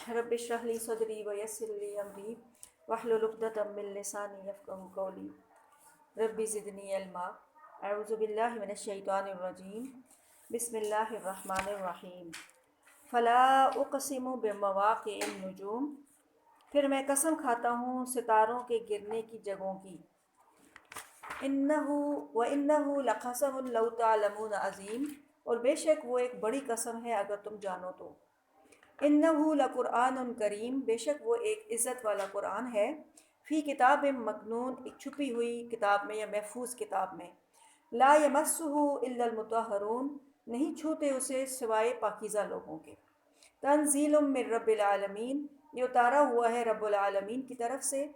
رب اشرح لی صدری ویسر لی امری واحلل عقدۃ من لسانی یفقہوا قولی رب زدنی علما۔ اعوذ باللہ من الشیطان الرجیم، بسم اللہ الرحمن الرحیم۔ فلا اقسم بمواقع النجوم، پھر میں قسم کھاتا ہوں ستاروں کے گرنے کی جگہوں کی۔ وَإِنَّهُ لَقَسَمٌ لَوْ تَعْلَمُونَ عظیم، اور بے شک وہ ایک بڑی قسم ہے اگر تم جانو تو۔ إِنَّهُ لَقُرْآنٌ کریم، بے شک وہ ایک عزت والا قرآن ہے۔ فی کتاب مکنون، ایک چھپی ہوئی کتاب میں یا محفوظ کتاب میں۔ لا یمسہ الا المطہرون، نہیں چھوتے اسے سوائے پاکیزہ لوگوں کے۔ تنزیل من رب العالمین، یہ اتارا ہوا ہے رب العالمین کی طرف سے۔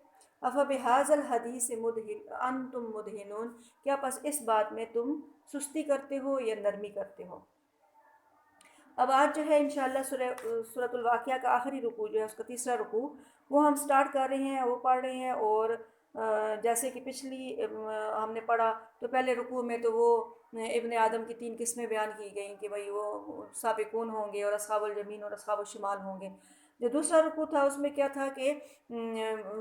افبہذا الحدیث انتم مدہنون، کیا پس اس بات میں تم سستی کرتے ہو یا نرمی کرتے ہو۔ اب آج جو ہے انشاءاللہ سورۃ الواقعہ کا آخری رکوع جو ہے اس کا تیسرا رکوع وہ ہم سٹارٹ کر رہے ہیں، وہ پڑھ رہے ہیں۔ اور جیسے کہ پچھلی ہم نے پڑھا تو پہلے رکوع میں تو وہ ابن آدم کی 3 قسمیں بیان کی گئیں کہ بھئی وہ سابقون ہوں گے اور اصحاب الیمین اور اصحاب الشمال ہوں گے۔ جو دوسرا رکوع تھا اس میں کیا تھا کہ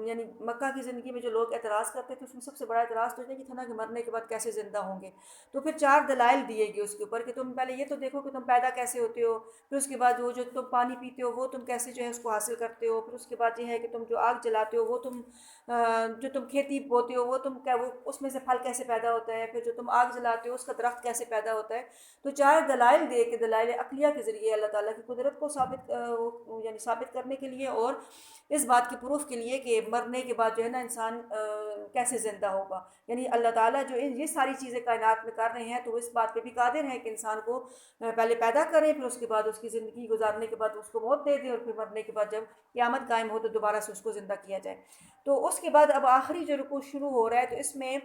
یعنی مکہ کی زندگی میں جو لوگ اعتراض کرتے تھے اس میں سب سے بڑا اعتراض تو یہ تھا نا کہ مرنے کے بعد کیسے زندہ ہوں گے۔ تو پھر 4 دلائل دیے گئے اس کے اوپر کہ تم پہلے یہ تو دیکھو کہ تم پیدا کیسے ہوتے ہو، پھر اس کے بعد وہ جو تم پانی پیتے ہو وہ تم کیسے جو ہے اس کو حاصل کرتے ہو، پھر اس کے بعد یہ ہے کہ تم جو آگ جلاتے ہو وہ تم جو تم کھیتی بوتے ہو وہ تم کیا وہ اس میں سے پھل کیسے پیدا ہوتا ہے، پھر جو تم آگ جلاتے ہو اس کا درخت کیسے پیدا ہوتا ہے۔ تو 4 دلائل دے کے، دلائل عقلیہ کے ذریعے اللہ تعالیٰ کی قدرت کو ثابت کرنے کے لیے اور اس بات کی پروف کے لیے کہ مرنے کے بعد جو ہے نا انسان کیسے زندہ ہوگا۔ یعنی اللہ تعالیٰ جو یہ ساری چیزیں کائنات میں کر رہے ہیں تو اس بات پہ بھی قادر ہیں کہ انسان کو پہلے پیدا کریں، پھر اس کے بعد اس کی زندگی گزارنے کے بعد اس کو موت دے دیں، اور پھر مرنے کے بعد جب قیامت قائم ہو تو دوبارہ سے اس کو زندہ کیا جائے۔ تو اس کے بعد اب آخری جو رکوع شروع ہو رہا ہے تو اس میں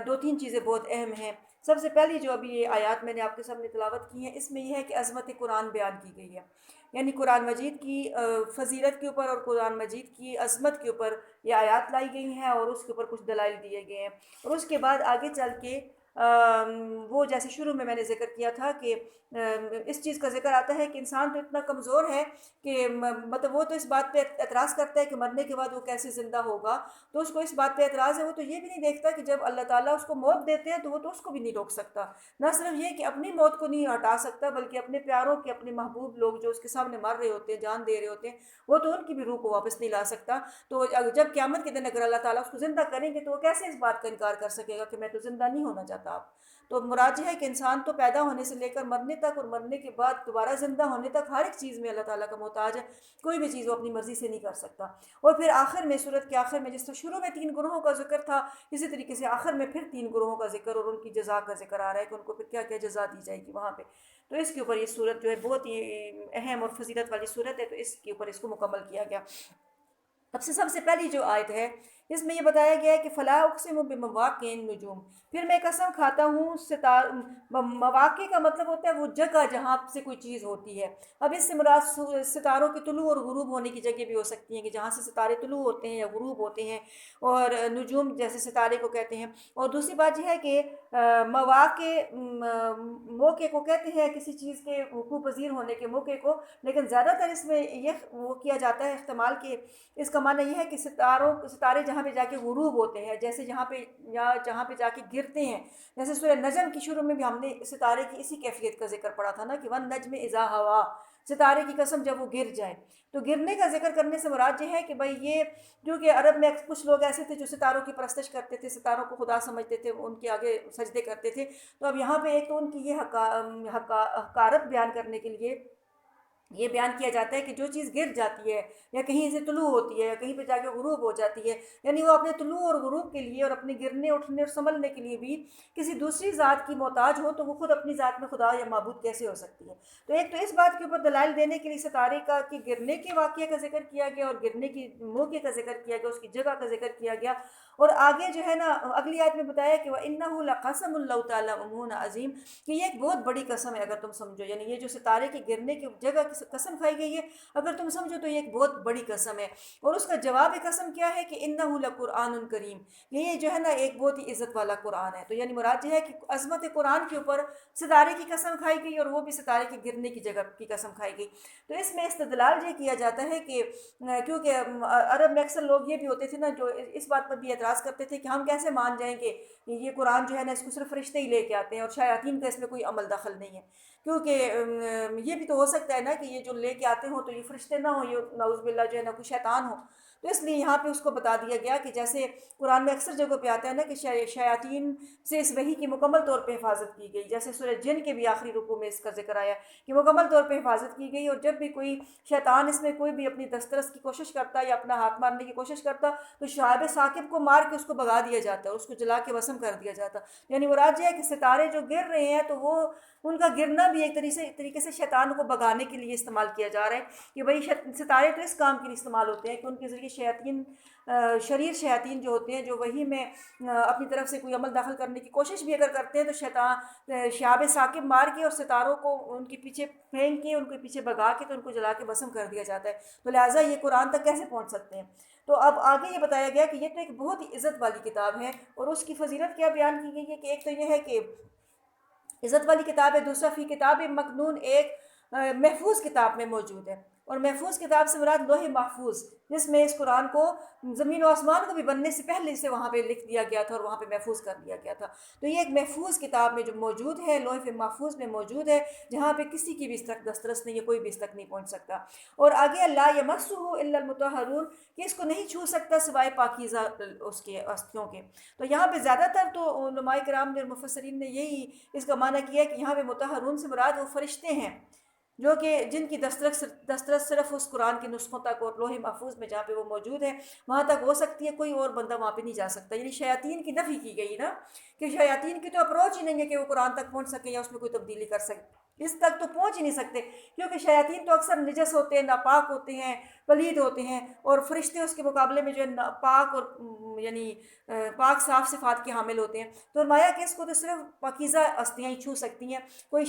2-3 چیزیں بہت اہم ہیں۔ سب سے پہلی جو ابھی یہ آیات میں نے آپ کے سامنے تلاوت کی ہیں اس میں یہ ہے کہ عظمت قرآن بیان کی گئی ہے، یعنی قرآن مجید کی فضیلت کے اوپر اور قرآن مجید کی عظمت کے اوپر یہ آیات لائی گئی ہیں اور اس کے اوپر کچھ دلائل دیے گئے ہیں۔ اور اس کے بعد آگے چل کے وہ جیسے شروع میں نے ذکر کیا تھا کہ اس چیز کا ذکر آتا ہے کہ انسان تو اتنا کمزور ہے کہ مطلب وہ تو اس بات پہ اعتراض کرتا ہے کہ مرنے کے بعد وہ کیسے زندہ ہوگا، تو اس کو اس بات پہ اعتراض ہے، وہ تو یہ بھی نہیں دیکھتا کہ جب اللہ تعالیٰ اس کو موت دیتے ہیں تو وہ تو اس کو بھی نہیں روک سکتا۔ نہ صرف یہ کہ اپنی موت کو نہیں ہٹا سکتا بلکہ اپنے پیاروں کے، اپنے محبوب لوگ جو اس کے سامنے مر رہے ہوتے ہیں، جان دے رہے ہوتے ہیں، وہ تو ان کی بھی روح کو واپس نہیں لا سکتا۔ تو جب قیامت کے دن اگر اللہ تعالیٰ اس کو زندہ کریں گے تو وہ کیسے اس بات کا انکار کر سکے گا کہ میں تو زندہ نہیں ہونا چاہتا اب۔ تو مراد یہ ہے کہ انسان تو پیدا ہونے سے لے کر مرنے تک اور مرنے کے بعد دوبارہ زندہ ہونے تک ہر ایک چیز میں اللہ تعالیٰ کا محتاج ہے، کوئی بھی چیز وہ اپنی مرضی سے نہیں کر سکتا۔ اور پھر آخر میں سورت کے آخر میں جس طرح شروع میں 3 گروہوں کا ذکر تھا، اسی طریقے سے آخر میں پھر 3 گروہوں کا ذکر اور ان کی جزا کا ذکر آ رہا ہے کہ ان کو پھر کیا کیا جزا دی جائے گی وہاں پہ۔ تو اس کے اوپر یہ سورت جو ہے بہت ہی اہم اور فضیلت والی سورت ہے، تو اس کے اوپر اس کو مکمل کیا گیا۔ سب سے پہلی جو آیت ہے اس میں یہ بتایا گیا ہے کہ فلا اقسم بمواقع النجوم، پھر میں قسم کھاتا ہوں مواقع کا مطلب ہوتا ہے وہ جگہ جہاں سے کوئی چیز ہوتی ہے۔ اب اس سے مراد ستاروں کے طلوع اور غروب ہونے کی جگہ بھی ہو سکتی ہیں کہ جہاں سے ستارے طلوع ہوتے ہیں یا غروب ہوتے ہیں، اور نجوم جیسے ستارے کو کہتے ہیں۔ اور دوسری بات یہ ہے کہ مواقع موقع کو کہتے ہیں کسی چیز کے وقوع پذیر ہونے کے موقع کو، لیکن زیادہ تر اس میں یہ وہ کیا جاتا ہے استعمال کہ اس کا معنی یہ ہے کہ ستارے جہاں پہ جا کے غروب ہوتے ہیں، جیسے جہاں پہ جا کے گرتے ہیں۔ جیسے سورہ نجم کی شروع میں بھی ہم نے ستارے کی اسی کیفیت کا ذکر پڑھا تھا نا کہ وَالنَّجْمِ إِذَا هَوَىٰ، ستارے کی قسم جب وہ گر جائے۔ تو گرنے کا ذکر کرنے سے مراد یہ ہے کہ بھائی یہ کیونکہ عرب میں کچھ لوگ ایسے تھے جو ستاروں کی پرستش کرتے تھے، ستاروں کو خدا سمجھتے تھے، ان کے آگے سجدے کرتے تھے۔ تو اب یہاں پہ ایک تو ان کی یہ حقارت بیان کرنے کے لیے یہ بیان کیا جاتا ہے کہ جو چیز گر جاتی ہے یا کہیں سے طلوع ہوتی ہے یا کہیں پہ جا کے غروب ہو جاتی ہے، یعنی وہ اپنے طلوع اور غروب کے لیے اور اپنے گرنے اٹھنے اور سنبھلنے کے لیے بھی کسی دوسری ذات کی محتاج ہو تو وہ خود اپنی ذات میں خدا یا معبود کیسے ہو سکتی ہے۔ تو ایک تو اس بات کے اوپر دلائل دینے کے لیے ستارے کا کہ گرنے کے واقعے کا ذکر کیا گیا اور گرنے کی موقع کا ذکر کیا گیا، اس کی جگہ کا ذکر کیا گیا۔ اور آگے جو ہے نا اگلی آیت میں بتایا کہ وَإِنَّهُ لَقَسَمٌ لَوْ تَعْلَمُونَ عظیم، کہ یہ ایک بہت بڑی قسم ہے اگر تم سمجھو، یعنی یہ جو ستارے کے گرنے کی جگہ قسم کھائی گئی ہے، اگر تم سمجھو تو یہ ایک بہت بڑی قسم ہے۔ اور اس کا جواب قسم کیا ہے کہ انہ لقرآن کریم، یہ جو ہے نا ایک بہت ہی عزت والا قرآن ہے۔ تو یعنی مراد یہ ہے کہ عظمت قرآن کے اوپر ستارے کی قسم کھائی گئی، اور وہ بھی ستارے کے گرنے کی جگہ کی قسم کھائی گئی۔ تو اس میں استدلال یہ کیا جاتا ہے کہ کیونکہ عرب میں اکثر لوگ یہ بھی ہوتے تھے نا جو اس بات پر بھی اعتراض کرتے تھے کہ ہم کیسے مان جائیں کہ یہ قرآن جو ہے نا اس کو صرف فرشتے ہی لے کے آتے ہیں اور شیاطین کا اس میں کوئی عمل دخل نہیں ہے، کیونکہ یہ بھی تو ہو سکتا ہے نا کہ یہ جو لے کے آتے ہوں تو یہ فرشتے نہ ہوں، یہ نعوذ باللہ جو ہے نا کوئی شیطان ہو۔ تو اس لیے یہاں پہ اس کو بتا دیا گیا کہ جیسے قرآن میں اکثر جگہوں پہ آتا ہے نا کہ شیاطین سے اس وحی کی مکمل طور پہ حفاظت کی گئی، جیسے سورہ جن کے بھی آخری رکوع میں اس کا ذکر آیا کہ مکمل طور پہ حفاظت کی گئی، اور جب بھی کوئی شیطان اس میں کوئی بھی اپنی دسترس کی کوشش کرتا یا اپنا ہاتھ مارنے کی کوشش کرتا تو شہاب ثاقب کو مار کے اس کو بھگا دیا جاتا ہے، اس کو جلا کے وسم کر دیا جاتا۔ یعنی مراد یہ ہے کہ ستارے جو گر رہے ہیں تو وہ ان کا گرنا بھی ایک طریقے سے شیطان کو بھگانے کے لیے استعمال کیا جا رہا ہے کہ بھئی ستارے تو اس کام کے لیے استعمال ہوتے ہیں کہ ان کے ذریعے شیاطین شریر شیاطین جو ہوتے ہیں جو وہی میں اپنی طرف سے کوئی عمل داخل کرنے کی کوشش بھی اگر کرتے ہیں تو شیطان شہاب ثاقب مار کے اور ستاروں کو ان کے پیچھے پھینک کے ان کے پیچھے بھگا کے تو ان کو جلا کے بسم کر دیا جاتا ہے۔ تو لہٰذا یہ قرآن تک کیسے پہنچ سکتے ہیں؟ تو اب آگے یہ بتایا گیا کہ یہ تو ایک بہت ہی عزت والی کتاب ہے، اور اس کی فضیلت کیا بیان کی گئی ہے کہ ایک تو یہ ہے کہ عزت والی کتاب ہے، دوسرا فی کتاب مکنون ایک محفوظ کتاب میں موجود ہے، اور محفوظ کتاب سے مراد لوح محفوظ، جس میں اس قرآن کو زمین و آسمان کو بھی بننے سے پہلے سے وہاں پہ لکھ دیا گیا تھا اور وہاں پہ محفوظ کر دیا گیا تھا۔ تو یہ ایک محفوظ کتاب میں جو موجود ہے، لوح محفوظ میں موجود ہے، جہاں پہ کسی کی بھی اس تک دسترس نہیں ہے، کوئی بھی اس تک نہیں پہنچ سکتا۔ اور آگے لا یمسہ الا المطہرون، کہ اس کو نہیں چھو سکتا سوائے پاکیزہ اس کے ہستیوں کے۔ تو یہاں پہ زیادہ تر تو علماء کرام نے اور مفسرین نے یہی اس کا معنی کیا ہے کہ یہاں پہ مطہرون سے مراد وہ فرشتے ہیں جو کہ جن کی دسترس صرف اس قرآن کے نسخوں تک اور لوح محفوظ میں جہاں پہ وہ موجود ہے وہاں تک ہو سکتی ہے، کوئی اور بندہ وہاں پہ نہیں جا سکتا۔ یعنی شیاطین کی نفی کی گئی نا کہ شیاطین کی تو اپروچ ہی نہیں ہے کہ وہ قرآن تک پہنچ سکے یا اس میں کوئی تبدیلی کر سکے، اس تک تو پہنچ ہی نہیں سکتے، کیونکہ شیاطین تو اکثر نجس ہوتے ہیں، ناپاک ہوتے ہیں، پلید ہوتے ہیں، اور فرشتے اس کے مقابلے میں جو ہے پاک اور یعنی پاک صاف صفات کے حامل ہوتے ہیں۔ تو فرمایا کہ اس کو تو صرف پاکیزہ ہستیاں ہی چھو سکتی ہیں، کوئی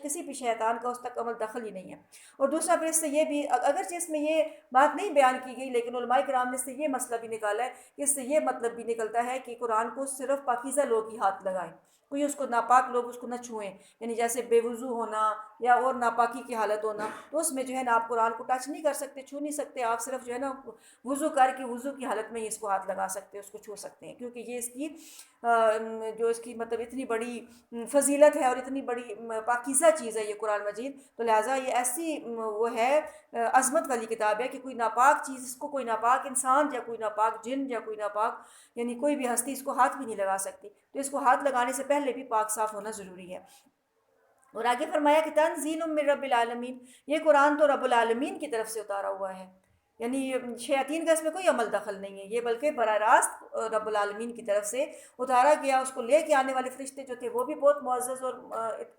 کسی بھی شیطان کا اس تک عمل دخل ہی نہیں ہے۔ اور دوسرا پھر اس سے یہ بھی، اگرچہ اس میں یہ بات نہیں بیان کی گئی لیکن علماء کرام نے اس سے یہ مسئلہ بھی نکالا ہے کہ اس سے یہ مطلب بھی نکلتا ہے کہ قرآن کو صرف پاکیزہ لوگ ہی ہاتھ لگائیں، کوئی اس کو ناپاک لوگ اس کو نہ چھوئیں، یعنی جیسے بے وضو ہونا یا اور ناپاکی کی حالت ہونا، تو اس میں جو ہے نا آپ قرآن کو ٹچ نہیں کر سکتے، چھو نہیں سکتے، آپ صرف جو ہے نا وضو کر کے وضو کی حالت میں ہی اس کو ہاتھ لگا سکتے ہیں، اس کو چھو سکتے ہیں، کیونکہ یہ اس کی جو اس کی مطلب اتنی بڑی فضیلت ہے اور اتنی بڑی پاکیزہ چیز ہے یہ قرآن مجید، تو لہٰذا یہ ایسی وہ ہے عظمت والی کتاب ہے کہ کوئی ناپاک چیز اس کو، کوئی ناپاک انسان یا کوئی ناپاک جن یا کوئی ناپاک یعنی کوئی بھی ہستی اس کو ہاتھ بھی نہیں لگا سکتی۔ تو اس کو ہاتھ لگانے سے پہلے بھی پاک صاف ہونا ضروری ہے۔ اور آگے فرمایا کہ تنزیل من رب العالمین، یہ قرآن تو رب العالمین کی طرف سے اتارا ہوا ہے، یعنی شیاطین کا اس میں کوئی عمل دخل نہیں ہے، یہ بلکہ براہ راست رب العالمین کی طرف سے اتارا گیا۔ اس کو لے کے آنے والے فرشتے جو تھے وہ بھی بہت معزز اور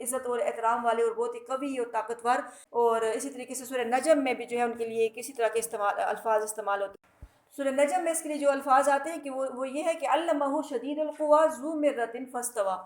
عزت اور احترام والے اور بہت ہی قوی اور طاقتور، اور اسی طریقے سے سورہ نجم میں بھی جو ہے ان کے لیے کسی طرح کے الفاظ استعمال ہوتے ہیں۔ سورہ نجم میں اس کے لیے جو الفاظ آتے ہیں کہ وہ یہ ہے کہ علمہ شدید القویٰ ذو مرۃ فاستویٰ،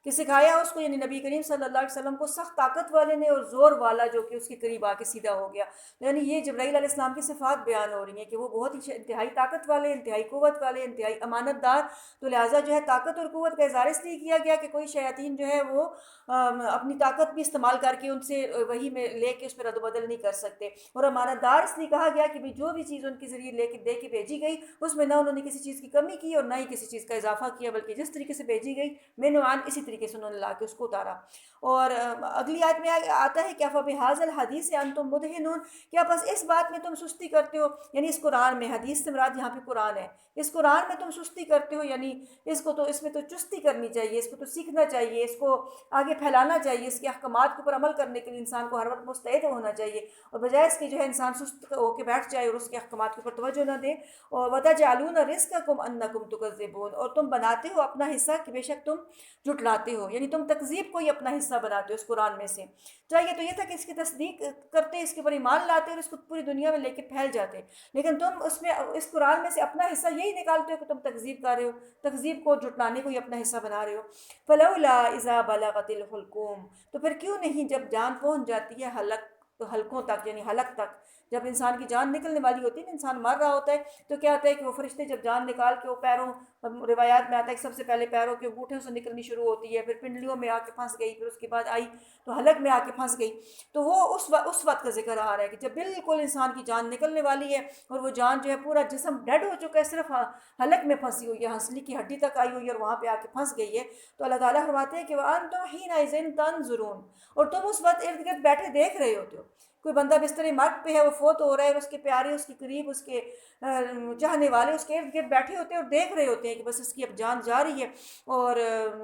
کہ سکھایا اس کو، یعنی نبی کریم صلی اللہ علیہ وسلم کو سخت طاقت والے نے اور زور والا جو کہ اس کے قریب آ کے سیدھا ہو گیا۔ یعنی یہ جبرائیل علیہ السلام کی صفات بیان ہو رہی ہیں کہ وہ بہت ہی انتہائی طاقت والے، انتہائی قوت والے، انتہائی امانت دار۔ تو لہٰذا جو ہے طاقت اور قوت کا اظہار اس لیے کیا گیا کہ کوئی شیاطین جو ہے وہ اپنی طاقت بھی استعمال کر کے ان سے وہی میں لے کے اس پہ رد و بدل نہیں کر سکتے، اور امانت دار اس لیے کہا گیا کہ جو بھی چیز ان کے ذریعے دے کے بھیجی گئی اس میں نہ انہوں نے کسی چیز کی کمی کی اور نہ ہی کسی چیز کا اضافہ کیا، بلکہ جس طریقے سے بھیجی گئی مینوان اسی طریقے سے انہوں نے لا کے اس کو اتارا۔ اور اگلی آیت میں آتا ہے کہ افبہذا الحدیث انتم مدہنون، کیا بس اس بات میں تم سستی کرتے ہو، یعنی اس قرآن میں، حدیث سے مراد یہاں پہ قرآن ہے، اس قرآن میں تم سستی کرتے ہو، یعنی اس میں تو چستی کرنی چاہیے، اس کو تو سیکھنا چاہیے، اس کو آگے پھیلانا چاہیے، اس کے احکامات کے اوپر عمل کرنے کے لیے انسان کو ہر وقت مستعد ہونا چاہیے، اور بجائے اس کے جو ہے انسان سست ہو کے بیٹھ جائے اور اس کے احکامات کے اوپر توجہ نہ دے۔ اور وَتَجْعَلُونَ رِزْقَكُمْ أَنَّكُمْ تُكَذِّبُونَ، اور تم بناتے ہو اپنا حصہ کہ بے شک تم جھٹلاتے ہو، یعنی تم تکذیب کو ہی اپنا حصہ بناتے ہو اس قرآن میں سے۔ چاہیے تو یہ تھا کہ اس کی تصدیق کرتے، اس کے اوپر ایمان لاتے اور اس کو پوری دنیا میں لے کے پھیل جاتے، لیکن تم اس قرآن میں سے اپنا حصہ یہی نکالتے ہو کہ تم تکذیب کر رہے ہو، تکذیب کو جھٹلانے کو ہی اپنا حصہ بنا رہے ہو۔ فَلَوْلَا إِذَا بَلَغَتِ الْحُلْقُومَ، تو پھر کیوں نہیں جب جان پہنچ جاتی ہے حلق حلقوں تک یعنی حلق تک. جب انسان کی جان نکلنے والی ہوتی ہے نا، انسان مر رہا ہوتا ہے، تو کیا ہوتا ہے کہ وہ فرشتے جب جان نکال کے وہ پیروں، روایات میں آتا ہے کہ سب سے پہلے پیروں کے انگوٹھوں سے نکلنی شروع ہوتی ہے، پھر پنڈلیوں میں آ کے پھنس گئی، پھر اس کے بعد آئی تو حلق میں آ کے پھنس گئی. تو وہ اس وقت کا ذکر آ رہا ہے کہ جب بالکل انسان کی جان نکلنے والی ہے اور وہ جان جو ہے پورا جسم ڈیڈ ہو چکا ہے، صرف حلق میں پھنسی ہوئی ہے، ہنسلی کی ہڈی تک آئی ہوئی ہے اور وہاں پہ آ کے پھنس گئی ہے. تو اللہ تعالیٰ فرماتے ہیں کہ وَأَنْتُمْ حِينَئِذٍ تَنْظُرُونَ، اور تم اس وقت ارد گرد بیٹھے دیکھ رہے ہوتے ہو. کوئی بندہ بستر مرگ پہ ہے، وہ فوت ہو رہا ہے، اس کے پیارے، اس کے قریب، اس کے چاہنے والے اس کے ارد گرد بیٹھے ہوتے ہیں اور دیکھ رہے ہوتے ہیں کہ بس اس کی اب جان جا رہی ہے، اور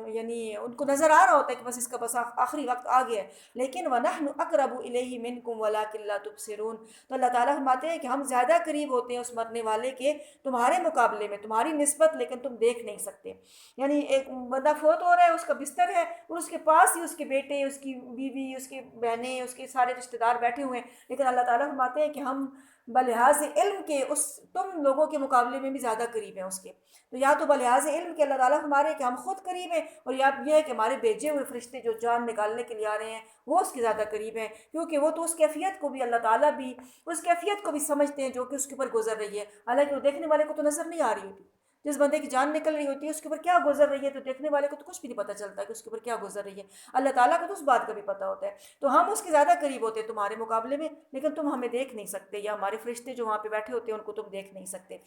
یعنی ان کو نظر آ رہا ہوتا ہے کہ بس اس کا بس آخری وقت آ گیا ہے. لیکن وَنَحْنُ أَقْرَبُ إِلَيْهِ مِنْكُمْ وَلَكِنْ لَا تُبْصِرُونَ، تو اللہ تعالیٰ فرماتے ہیں کہ ہم زیادہ قریب ہوتے ہیں اس مرنے والے کے تمہارے مقابلے میں، تمہاری نسبت، لیکن تم دیکھ نہیں سکتے. یعنی ایک بندہ فوت ہو رہا ہے، اس کا بستر ہے، اور اس کے پاس ہی اس کے بیٹے، اس کی بیوی، اس کی بہنیں، اس کے سارے رشتہ دار بیٹھے ہوئے ہیں، لیکن اللہ تعالیٰ فرماتے ہیں کہ ہم بلحاظ علم کے اس تم لوگوں کے مقابلے میں بھی زیادہ قریب ہیں اس کے. تو یا تو بلحاظ علم کے اللہ تعالیٰ ہمارے کہ ہم خود قریب ہیں، اور یا یہ ہے کہ ہمارے بھیجے ہوئے فرشتے جو جان نکالنے کے لیے آ رہے ہیں وہ اس کے زیادہ قریب ہیں، کیونکہ وہ تو اس کیفیت کو بھی، اللہ تعالیٰ بھی اس کیفیت کو بھی سمجھتے ہیں جو کہ اس کے اوپر گزر رہی ہے، حالانکہ وہ دیکھنے والے کو تو نظر نہیں آ رہی ہوتی. جس بندے کی جان نکل رہی ہوتی ہے اس کے اوپر کیا گزر رہی ہے تو دیکھنے والے کو تو کچھ بھی نہیں پتہ چلتا کہ اس کے اوپر کیا گزر رہی ہے. اللہ تعالیٰ کو تو اس بات کا بھی پتہ ہوتا ہے. تو ہم اس کے زیادہ قریب ہوتے ہیں تمہارے مقابلے میں، لیکن تم ہمیں دیکھ نہیں سکتے، یا ہمارے فرشتے جو وہاں پہ بیٹھے ہوتے ہیں ان کو تم دیکھ نہیں سکتے.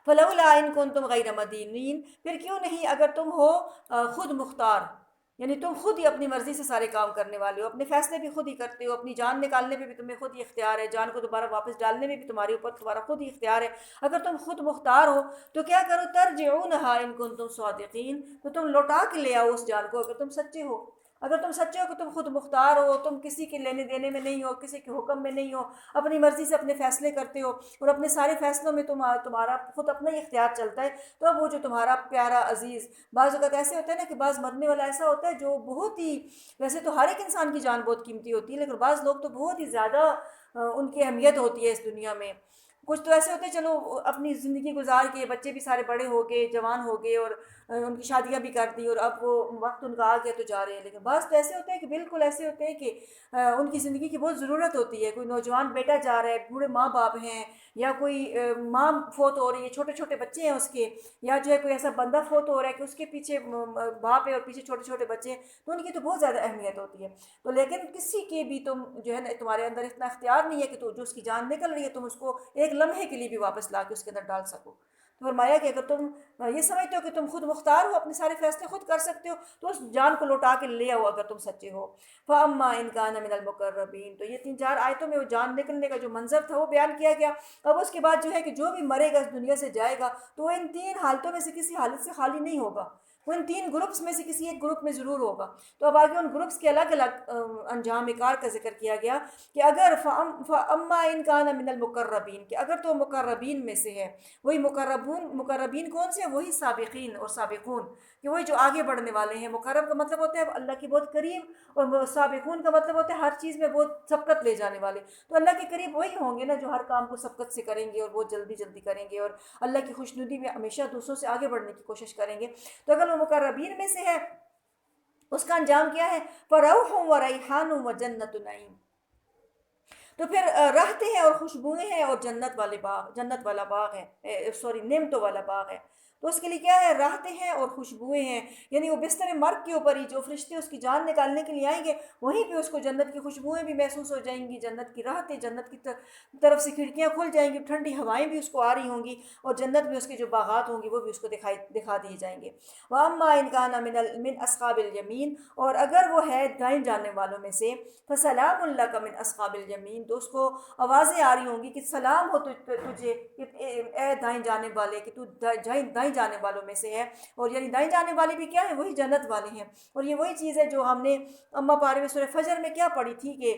فَلَوْلَا إِن كُنتُمْ غَيْرَ مَدِينِينَ، پھر کیوں نہیں اگر تم ہو خود مختار، یعنی تم خود ہی اپنی مرضی سے سارے کام کرنے والے ہو، اپنے فیصلے بھی خود ہی کرتے ہو، اپنی جان نکالنے پہ بھی تمہیں خود ہی اختیار ہے، جان کو دوبارہ واپس ڈالنے میں بھی تمہارے اوپر تمہارا خود ہی اختیار ہے. اگر تم خود مختار ہو تو کیا کرو، ترجعونها ان کنتم صادقین، تو تم لوٹا کے لے آؤ اس جان کو اگر تم سچے ہو. اگر تم سچے ہو کہ تم خود مختار ہو، تم کسی کے لینے دینے میں نہیں ہو، کسی کے حکم میں نہیں ہو، اپنی مرضی سے اپنے فیصلے کرتے ہو، اور اپنے سارے فیصلوں میں تمہارا خود اپنا ہی اختیار چلتا ہے، تو اب وہ جو تمہارا پیارا عزیز، بعض اوقات ایسے ہوتا ہے نا کہ بعض مرنے والا ایسا ہوتا ہے جو بہت ہی، ویسے تو ہر ایک انسان کی جان بہت قیمتی ہوتی ہے، لیکن بعض لوگ تو بہت ہی زیادہ ان کی اہمیت ہوتی ہے اس دنیا میں. کچھ تو ایسے ہوتے ہیں چلو اپنی زندگی گزار کے، بچے بھی سارے بڑے ہو گئے، جوان ہو گئے، اور ان کی شادیاں بھی کر دی، اور اب وہ وقت ان کا آ گیا تو جا رہے ہیں. لیکن بعض تو ایسے ہوتے ہیں کہ بالکل ایسے ہوتے ہیں کہ ان کی زندگی کی بہت ضرورت ہوتی ہے. کوئی نوجوان بیٹا جا رہا ہے، بوڑھے ماں باپ ہیں، یا کوئی ماں فوت ہو رہی ہے، چھوٹے چھوٹے بچے ہیں اس کے، یا جو ہے کوئی ایسا بندہ فوت ہو رہا ہے کہ اس کے پیچھے باپ ہے اور پیچھے چھوٹے چھوٹے بچے ہیں، تو ان کی تو بہت زیادہ اہمیت ہوتی ہے. تو لیکن کسی کے بھی تم جو ہے نا، تمہارے اندر اتنا اختیار نہیں ہے کہ تو جو اس کی جان نکل رہی ہے تم اس کو ایک لمحے کے لیے بھی واپس لا کے اس کے اندر ڈال سکو. تو فرمایا کہ اگر تم یہ سمجھتے ہو کہ تم خود مختار ہو، اپنے سارے فیصلے خود کر سکتے ہو، تو اس جان کو لوٹا کے لے آؤ اگر تم سچے ہو. فَأَمَّا إِن كَانَ مِنَ الْمُقَرَّبِينَ، تو یہ 3-4 آیتوں میں وہ جان نکلنے کا جو منظر تھا وہ بیان کیا گیا. اب اس کے بعد جو ہے کہ جو بھی مرے گا اس دنیا سے جائے گا تو وہ ان 3 حالتوں میں سے کسی حالت سے خالی نہیں ہوگا، وہ ان 3 گروپس میں سے کسی ایک گروپ میں ضرور ہوگا. تو اب آگے ان گروپس کے الگ الگ انجام کار کا ذکر کیا گیا کہ اگر فَأَمَّا إِن كَانَ مِنَ الْمُقَرَّبِينَ، کہ اگر تو مقربین میں سے ہے. وہی مقربین کون سے ہیں؟ وہی سابقین اور سابقون، کہ وہی جو آگے بڑھنے والے ہیں. مقرب کا مطلب ہوتا ہے اللہ کے بہت قریب، اور سابقون کا مطلب ہوتا ہے ہر چیز میں بہت سبقت لے جانے والے. تو اللہ کے قریب وہی ہوں گے نا جو ہر کام کو سبقت سے کریں گے اور بہت جلدی جلدی کریں گے، اور اللہ کی خوشنودی میں ہمیشہ دوسروں سے آگے بڑھنے کی کوشش کریں گے. تو اگر وہ مقربین میں سے ہے، اس کا انجام کیا ہے؟ فَرَوْحٌ وَرَيْحَانٌ وَجَنَّتُ نَعِيمٍ، تو پھر راحتیں ہیں اور خوشبوئیں ہیں اور جنت والے باغ، جنت والا باغ ہے، نعمتوں والا باغ ہے. تو اس کے لیے کیا ہے؟ راحتیں ہیں اور خوشبوئیں ہیں. یعنی وہ بستر مرگ کے اوپر ہی جو فرشتے اس کی جان نکالنے کے لیے آئیں گے، وہیں پہ اس کو جنت کی خوشبوئیں بھی محسوس ہو جائیں گی، جنت کی راحتیں، جنت کی طرف سے کھڑکیاں کھل جائیں گی، ٹھنڈی ہوائیں بھی اس کو آ رہی ہوں گی، اور جنت میں اس کے جو باغات ہوں گے وہ بھی اس کو دکھا دیے جائیں گے. وَأَمَّا إِن كَانَ مِنْ أَصْحَابِ الْيَمِينَ، اور اگر وہ ہے دائیں جانے والوں میں سے، فَسَلَامٌ لَكَ مِنْ أَصْحَابِ الْيَمِينَ، تو اس کو آوازیں آ رہی ہوں گی کہ سلام ہو تجھے اے دائیں جانے والے، کہ تو دائیں جانے والوں میں سے ہے. اور یعنی دائیں جانے والے بھی کیا ہیں؟ وہی جنت والے ہیں. اور یہ وہی چیز ہے جو ہم نے اما پارے میں سورہ فجر میں کیا پڑھی تھی کہ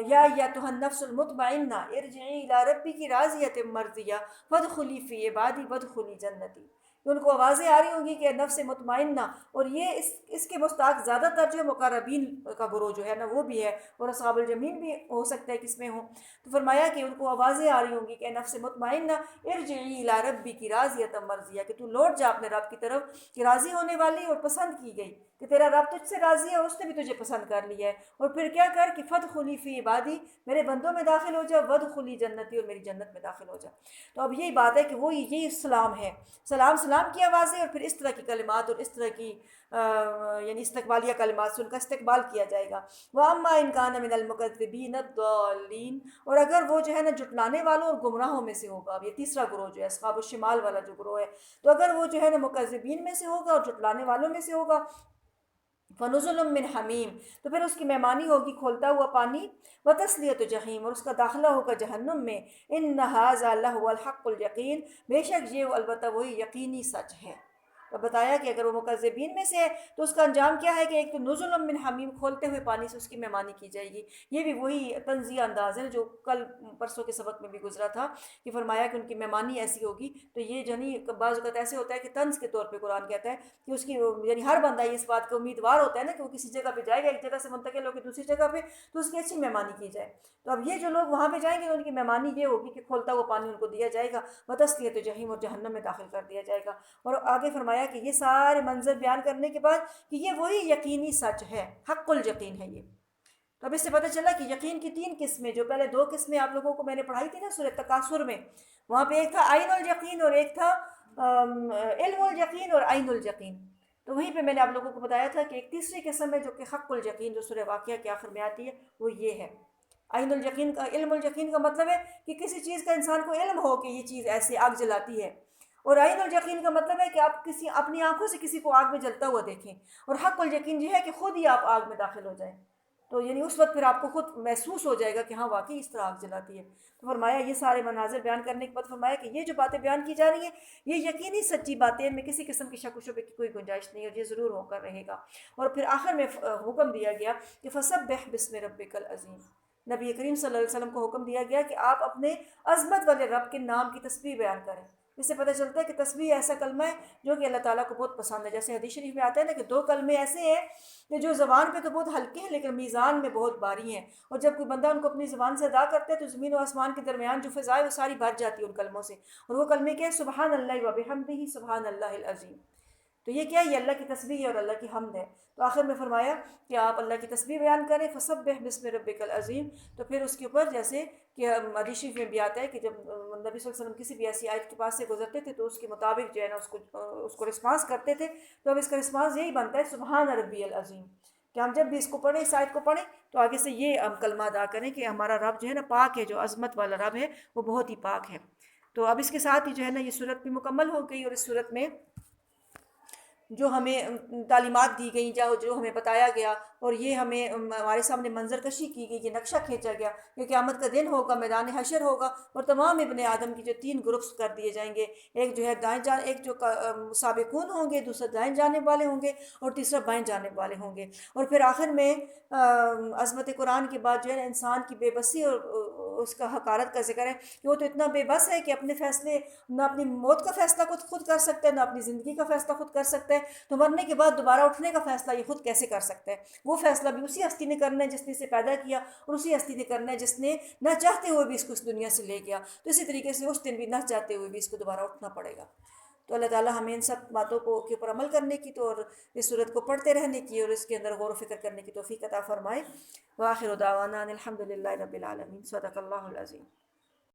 یا ایتھا النفس المطمئنہ ارجعی الی ربک راضیۃ مرضیہ فادخلی فی عبادی وادخلی جنتی، کہ ان کو آوازیں آ رہی ہوں گی کہ نفس مطمئنہ، اور یہ اس کے مستحق زیادہ تر جو ہے مقربین کا گروہ جو ہے نا وہ بھی ہے، اور اصحاب الجمین بھی ہو سکتا ہے کہ اس میں ہوں۔ تو فرمایا کہ ان کو آوازیں آ رہی ہوں گی کہ نفس مطمئنہ ارجعی الی ربک راضیۃ مرضیہ، کہ تو لوٹ جا اپنے رب کی طرف کہ راضی ہونے والی اور پسند کی گئی، کہ تیرا رب تجھ سے راضی ہے اور اس نے بھی تجھے پسند کر لیا ہے۔ اور پھر کیا کر کہ فدخلی فی عبادی، میرے بندوں میں داخل ہو جا، ودخلی جنتی، اور میری جنت میں داخل ہو جا۔ تو اب یہی بات ہے کہ وہ یہی سلام ہے، سلام کی آوازیں، اور پھر اس طرح کی کلمات اور اس طرح کی یعنی استقبالیہ کلمات سے ان کا استقبال کیا جائے گا۔ وَأَمَّا إِنْ كَانَ مِنَ الْمُكَذِّبِينَ الضَّالِّينَ، اور اگر وہ جو ہے نا جھٹلانے والوں اور گمراہوں میں سے ہوگا، اب یہ تیسرا گروہ جو ہے اصحاب الشمال والا جو گروہ ہے، تو اگر وہ جو ہے نا مکذبین میں سے ہوگا اور جھٹلانے والوں میں سے ہوگا، فَنُزُلٌ مِّنْ حَمِيمٍ، تو پھر اس کی مہمانی ہوگی کھولتا ہوا پانی، وَتَصْلِيَةُ جَحِيمٍ، اور اس کا داخلہ ہوگا جہنم میں۔ إِنَّ هَٰذَا لَهُوَ الْحَقُّ الْيَقِينُ، بے شک یہ البتہ وہی یقینی سچ ہے۔ تو بتایا کہ اگر وہ مکذبین میں سے ہے تو اس کا انجام کیا ہے کہ ایک تو نزل من حمیم، کھولتے ہوئے پانی سے اس کی مہمانی کی جائے گی۔ یہ بھی وہی طنزیہ انداز ہے جو کل پرسوں کے سبق میں بھی گزرا تھا کہ فرمایا کہ ان کی مہمانی ایسی ہوگی۔ تو یہ جنی بعض اوقات ایسے ہوتا ہے کہ طنز کے طور پہ قرآن کہتا ہے کہ اس کی یعنی ہر بندہ اس بات کا امیدوار ہوتا ہے نا کہ وہ کسی جگہ پہ جائے گا، ایک جگہ سے منتقل ہو کے دوسری جگہ پہ، تو اس کی اچھی مہمانی کی جائے۔ تو اب یہ جو لوگ وہاں پہ جائیں گے ان کی مہمانی یہ ہوگی کہ کھولتا ہوا پانی ان کو دیا جائے گا، وَتَصْلِيَةُ جَحِيمٍ، اور جہنم میں داخل کر دیا جائے گا۔ اور آگے فرمایا کہ یہ سارے منظر بیان کرنے کے بعد کہ یہ وہی یقینی سچ ہے، حق الیقین ہے یہ۔ تو اب اس سے پتہ چلا کہ یقین کی تین قسمیں، جو پہلے دو قسمیں آپ لوگوں کو میں نے پڑھائی تھی نا سورہ تکاثر میں، وہاں پہ ایک تھا عین الیقین اور ایک تھا علم الیقین اور عین الیقین۔ تو وہیں پہ میں نے آپ لوگوں کو بتایا تھا کہ ایک تیسری قسم ہے جو کہ حق الیقین، جو سورہ واقعہ کے آخر میں آتی ہے، وہ یہ ہے۔ عین الیقین کا، علم الیقین کا مطلب ہے کہ کسی چیز کا انسان کو علم ہو کہ یہ چیز ایسے آگ جلاتی ہے، اور عین الیقین کا مطلب ہے کہ آپ کسی اپنی آنکھوں سے کسی کو آگ میں جلتا ہوا دیکھیں، اور حق الیقین یہ ہے کہ خود ہی آپ آگ میں داخل ہو جائیں، تو یعنی اس وقت پھر آپ کو خود محسوس ہو جائے گا کہ ہاں واقعی اس طرح آگ جلاتی ہے۔ تو فرمایا یہ سارے مناظر بیان کرنے کے بعد فرمایا کہ یہ جو باتیں بیان کی جا رہی ہیں یہ یقینی سچی باتیں، ان میں کسی قسم کی شک و شبے کی کوئی گنجائش نہیں، اور یہ ضرور ہو کر رہے گا۔ اور پھر آخر میں حکم دیا گیا کہ فسبح بسم ربک العظیم، نبی کریم صلی اللہ علیہ وسلم کو حکم دیا گیا کہ آپ اپنے عظمت والے رب کے نام کی تسبیح بیان کریں۔ اس سے پتہ چلتا ہے کہ تسبیح ایسا کلمہ ہے جو کہ اللہ تعالیٰ کو بہت پسند ہے، جیسے حدیث شریف میں آتا ہے نا کہ دو کلمے ایسے ہیں کہ جو زبان پہ تو بہت ہلکے ہیں لیکن میزان میں بہت بھاری ہیں، اور جب کوئی بندہ ان کو اپنی زبان سے ادا کرتا ہے تو زمین و آسمان کے درمیان جو فضا ہے وہ ساری بھر جاتی ہے ان کلموں سے، اور وہ کلمے کیا ہے؟ سبحان اللہ و بحمدہ سبحان اللہ العظیم۔ تو یہ کیا ہے؟ یہ اللہ کی تسبیح ہے اور اللہ کی حمد ہے۔ تو آخر میں فرمایا کہ آپ اللہ کی تسبیح بیان کریں، فسبح بسم ربک العظیم۔ تو پھر اس کے اوپر جیسے کہ حدیث شریف میں بھی آتا ہے کہ جب نبی صلی اللہ علیہ وسلم کسی بھی ایسی آیت کے پاس سے گزرتے تھے تو اس کے مطابق جو ہے نا اس کو رسپانس کرتے تھے، تو اب اس کا رسپانس یہی بنتا ہے سبحان ربی العظیم، کہ ہم جب بھی اس کو پڑھیں، اس آیت کو پڑھیں، تو آگے سے یہ ہم کلمہ ادا کریں کہ ہمارا رب جو ہے نا پاک ہے، جو عظمت والا رب ہے وہ بہت ہی پاک ہے۔ تو اب اس کے ساتھ ہی جو ہے نا یہ صورت بھی مکمل ہو گئی، اور اس صورت میں جو ہمیں تعلیمات دی گئیں، جو ہمیں بتایا گیا، اور یہ ہمیں ہمارے سامنے منظر کشی کی گئی، یہ نقشہ کھینچا گیا کہ قیامت کا دن ہوگا، میدان حشر ہوگا، اور تمام ابن آدم کی جو تین گروپس کر دیے جائیں گے، ایک جو ہے دائیں ایک جو سابقون ہوں گے، دوسرا دائیں جانے والے ہوں گے، اور تیسرا بائیں جانے والے ہوں گے۔ اور پھر آخر میں عظمت قرآن کے بعد جو ہے انسان کی بے بسی اور اس کا حقارت کا ذکر ہے کہ وہ تو اتنا بے بس ہے کہ اپنے فیصلے نہ اپنی موت کا فیصلہ خود کر سکتا ہے، نہ اپنی زندگی کا فیصلہ خود کر سکتا ہے، تو مرنے کے بعد دوبارہ اٹھنے کا فیصلہ یہ خود کیسے کر سکتا ہے؟ وہ فیصلہ بھی اسی ہستی نے کرنا ہے جس نے اسے پیدا کیا، اور اسی ہستی نے کرنا ہے جس نے نہ چاہتے ہوئے بھی اس کو اس دنیا سے لے گیا، تو اسی طریقے سے اس دن بھی نہ چاہتے ہوئے بھی اس کو دوبارہ اٹھنا پڑے گا۔ تو اللہ تعالیٰ ہمیں ان سب باتوں کے اوپر عمل کرنے کی تو اور اس صورت کو پڑھتے رہنے کی اور اس کے اندر غور و فکر کرنے کی توفیق عطا فرمائے۔ وآخر دعوانا ان الحمد للہ رب العالمین۔ صدق اللہ العظیم۔